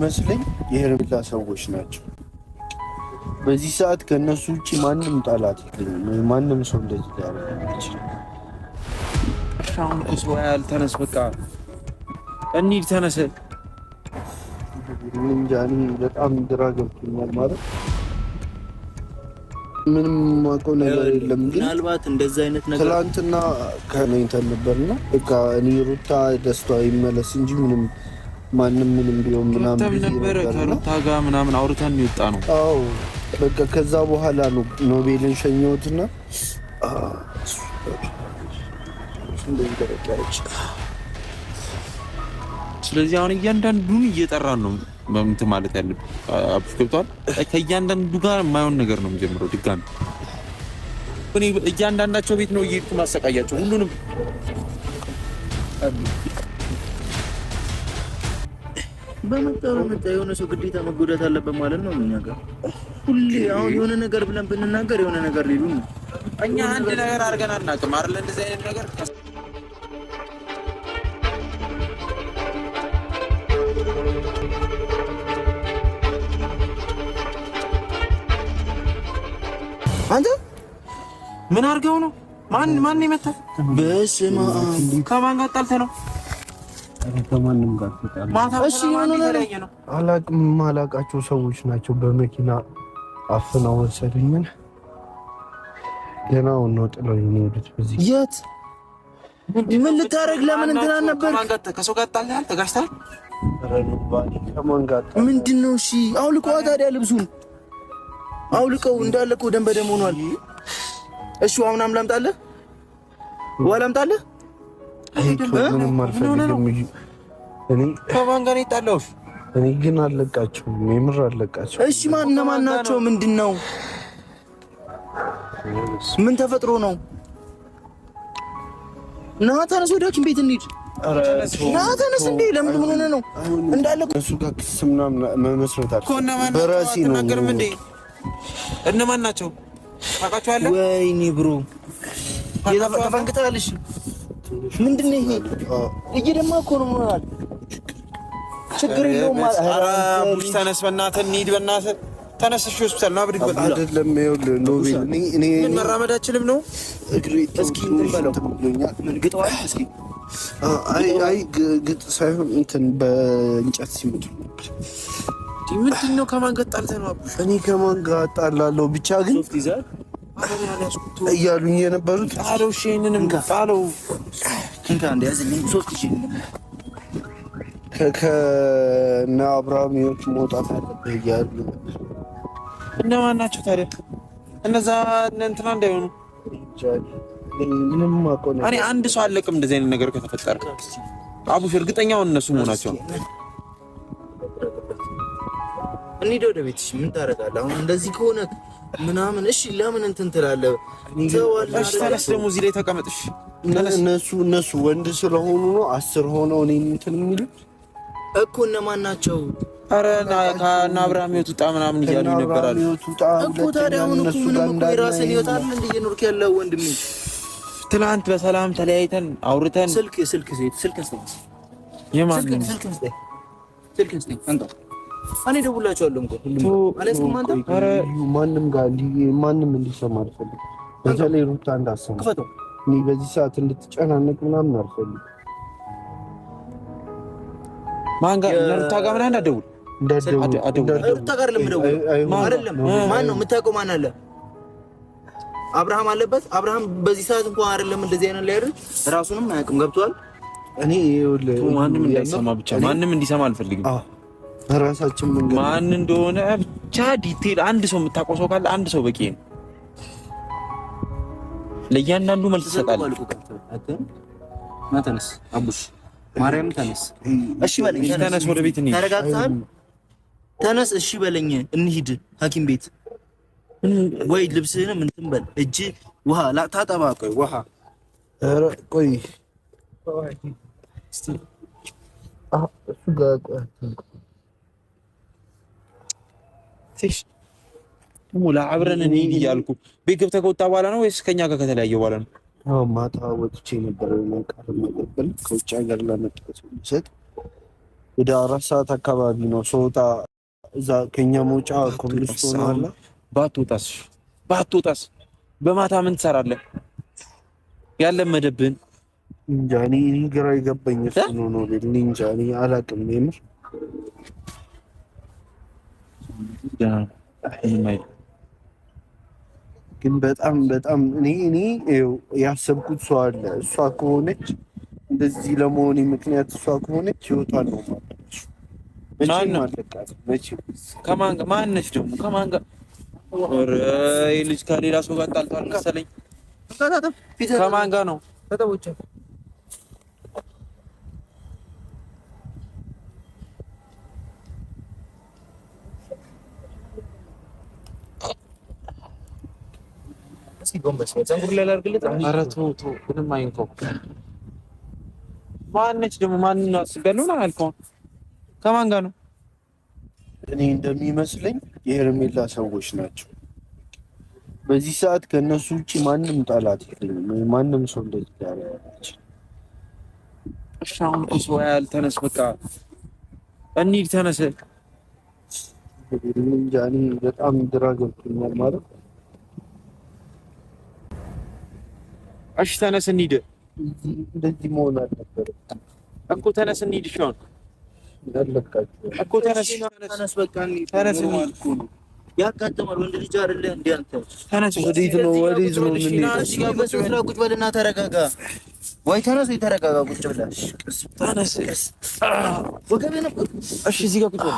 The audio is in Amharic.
መስለኝ የሄርሜላ ሰዎች ናቸው። በዚህ ሰዓት ከነሱ ውጪ ማንም ጣላት የለኝም። ማንም ሰው እንደዚህ ሊያደርግ ይችላል። ሻውን ሰው ያልተነስ በቃ እንሂድ ተነስ። እንጃ እኔ በጣም ግራ ገብቶኛል። ማለት ምንም ማውቀው ነገር የለም። ግን ምናልባት እንደዛ አይነት ነገር ትላንትና ከነኝተን ነበርና በቃ እኔ ሩታ ደስቷ ይመለስ እንጂ ማንም ምንም ቢሆን ምናምን ነበር ከሩታ ጋር ምናምን አውርተን ይወጣ ነው። አዎ በቃ ከዛ በኋላ ነው ኖቤልን ሸኘሁትና ስለዚህ አሁን እያንዳንዱን እየጠራን ነው በእንትን ማለት ያለብን። አብሽ ገብቷል። ከእያንዳንዱ ጋር የማይሆን ነገር ነው የሚጀምረው ድጋሚ። እኔ እያንዳንዳቸው ቤት ነው እየሄድኩ ማሰቃያቸው ሁሉንም። በመጣ የሆነ ሰው ግዴታ መጎዳት አለበት ማለት ነው። እኛ ጋር ሁሌ አሁን የሆነ ነገር ብለን ብንናገር የሆነ ነገር ሊሉን ነው። እኛ አንድ ነገር አድርገን አናውቅም አይደል? እንደዚህ አይነት ነገር አንተ ምን አድርገው ነው? ማን ይመታል? በስመ አብ ከማን ጋር ጣልተህ ነው? ከማንም ጋር ተጣላ። እሺ የሆነ ነገር ማላቃቸው ሰዎች ናቸው። በመኪና አፍነው ወሰዱኝ። ገና ነው ጥለው የሚሄዱት። በዚህ የት ምን ልታረግ? ለምን እንትና ነበር? ከማን ጋር ከሰው ጋር ጣልተሃል? ተጋጭተሃል? ከማን ጋር ምንድነው? እሺ አውልቀዋ ታዲያ ልብሱን አውልቀው እንዳለ እኮ ደም በደም ሆኗል። እሺ አሁን ላምጣልህ? ላምጣልህ? ምንም አልፈልግም። እኔ ከማን ጋር ይጣላው? እኔ ግን አለቃቸውም፣ የምር አለቃቸው። እሺ ማን ናቸው? ምንድነው? ምን ተፈጥሮ ነው? ና ተነስ፣ ወደ ሐኪም ቤት እንሂድ። ና ተነስ። እንዴ ለምን ምን ሆነ ነው? እንዳለ እሱ ጋር ክስ ምናምን መመስረታል በራሴ ነው። ተናገርም እንዴ እነማን ናቸው? ታውቃቸዋለህ? ወይኔ ብሮ ተፈንክተሃል። እሺ ምንድነው ይሄ? እየደማ እኮ ነው ማለት ችግር የለውም ማለት። ኧረ ቡሽ ተነስ፣ በእናትህ እንሂድ፣ በእናትህ ተነስ። እሺ ሆስፒታል ነው ብድግ በል። አይደለም ይኸውልህ ኖቤል እኔ ምን መራመድ አችልም ነው? እግሬ እስኪ እንትን በለው ምን ግጠዋል? እስኪ አይ ግጥ ሳይሆን እንትን በእንጨት ሲመቱ ምንድነው? ከማን ጋር ጣልተህ ነው? አቡሽ እኔ ከማን ጋር ጣላለሁ? ብቻ ግን ሶፍት ይዛል እያሉኝ የነበሩት ጣለው። እሺ ይሄንንም ጣለው። እንካ እንደያዝልኝ ሶፍት ይዤ ከነ አብርሃም ህይወት መውጣት አለብህ እያሉ እነማን ናቸው ታዲያ? እነዛ እንትና እንዳይሆኑ ምንም አውቀው ነገር እኔ አንድ ሰው አለቅም። እንደዚህ አይነት ነገር ከተፈጠረ አቡሽ እርግጠኛው እነሱ መሆናቸው ነው። እንሂድ ወደ ቤት። እሺ ምን ታደርጋለህ አሁን እንደዚህ ከሆነ ምናምን? እሺ ለምን እንትን ትላለህ? እሺ ተነስ፣ ደግሞ እዚህ ላይ ተቀመጥሽ። እነሱ ወንድ ስለሆኑ ነው 10 ሆነው እኔን እንትን የሚሉት እኮ። እነማን ናቸው? ኧረ ከእነ አብርሃም ህይወት ውጣ ምናምን እያሉ ይነበራሉ እኮ። ታዲያ አሁን እኮ ምንም እኮ የራስህን ህይወት አይደል እንደ እየኖርክ ያለው ወንድሜ። ትናንት በሰላም ተለያይተን አውርተን ስልክ የማንን ስልክ አንተ እኔ ደውላቸዋለሁ እንኳን ሁሉም አለስኩም። አንተ ኧረ ማንም እንዲሰማ አልፈልግም። በተለይ ሩታ እንዳሰማ ክፈተው። እኔ በዚህ ሰዓት እንድትጨናነቅ ምናምን አልፈልግም። ማን ጋር ሩታ ጋር ምናምን እንዳትደውል ሩታ ጋር ለምደውል አይደለም። ማን ነው የምታውቀው? ማን አለ? አብርሃም አለበት። አብርሃም በዚህ ሰዓት እንኳን አይደለም እንደዚህ አይነት ላይ አይደል ራሱንም አያውቅም። ገብቷል። እኔ ማንም እንዳይሰማ ብቻ ማንም እንዲሰማ አልፈልግም። ራሳችን መንገድ ማን እንደሆነ ብቻ ዲቴል አንድ ሰው የምታውቀው ሰው ካለ አንድ ሰው በቂ ነው። ለእያንዳንዱ መልስ ይሰጣል። ተነስ አቡሽ፣ ማርያም ተነስ። እሺ በለኝ። ተነስ፣ ወደ ቤት እንሂድ። ተረጋግተሃል? ተነስ። እሺ በለኝ፣ እንሂድ ሐኪም ቤት ወይ ልብስህንም እንትን በል። እጅ ውሃ ታጠባ። ቆይ ውሃ ኧረ ቆይ እስቲ እሱ ጋር ቆይ ሙላ አብረን እንሂድ እያልኩ ቤት ገብተህ ከወጣ በኋላ ነው ወይስ ከኛ ጋር ከተለያየ በኋላ ነው? አዎ ማታ ወጥቼ ነበር። ቃል ማቀበል ከውጭ ሀገር ለመጣ ሰው ሰጥ ወደ 4 ሰዓት አካባቢ ነው ስወጣ እዛ ከኛ መውጫ ኮብልስቶን አለ። ባትወጣስ በማታ ምን ትሰራለህ? ያለመደብን እንጃ እኔ ግራ የገባኝ እሱ ነው። እንጃ እኔ አላውቅም የምር ግን በጣም እኔ ያሰብኩት ሰው አለ። እሷ ከሆነች እንደዚህ ለመሆኔ ምክንያት እሷ ከሆነች ህይወቷን ነው ማለት መቼም አለቃት። መቼም ከማን ጋር ማነች ደግሞ ከማን ጋር? ኧረ ይሄ ልጅ ከሌላ ሰው ጋር ጣልቷል መሰለኝ። ከማን ጋር ነው? ተጠውጭ ኧረ ተው ምንም አይንከው። ማነች ደግሞ? ማንን አስቤያለሁ ነው ያልከው? ከማን ጋር ነው? እኔ እንደሚመስለኝ የሄርሜላ ሰዎች ናቸው። በዚህ ሰዓት ከነሱ ውጪ ማንም ጠላት የለኝም። ማንም ሰው እንደዚህ ያለች እሺ። አሁን እኮ ሰው ያህል ተነስ፣ በቃ እንሂድ፣ ተነስ። እንጃ እኔ በጣም ግራ ገብቶኛል ማለት እሺ ተነስ እንሂድ። እንደዚህ መሆን አልነበረም እኮ ተነስ እንሂድ። እሺ አሁን ያለቃችሁ እኮ ተነስ በቃ ተነስ እኮ ነው ያጋጠማል። ወንድ ልጅ አይደለ እንዴ አንተ? ተነስ። ወዴት ነው? ቁጭ በልና ተረጋጋ። ወይ ተነስ ወይ ተረጋጋ። ቁጭ ብለህ ተነስ። ወገቤ ነበር። እሺ እዚህ ጋር ቁጭ በል።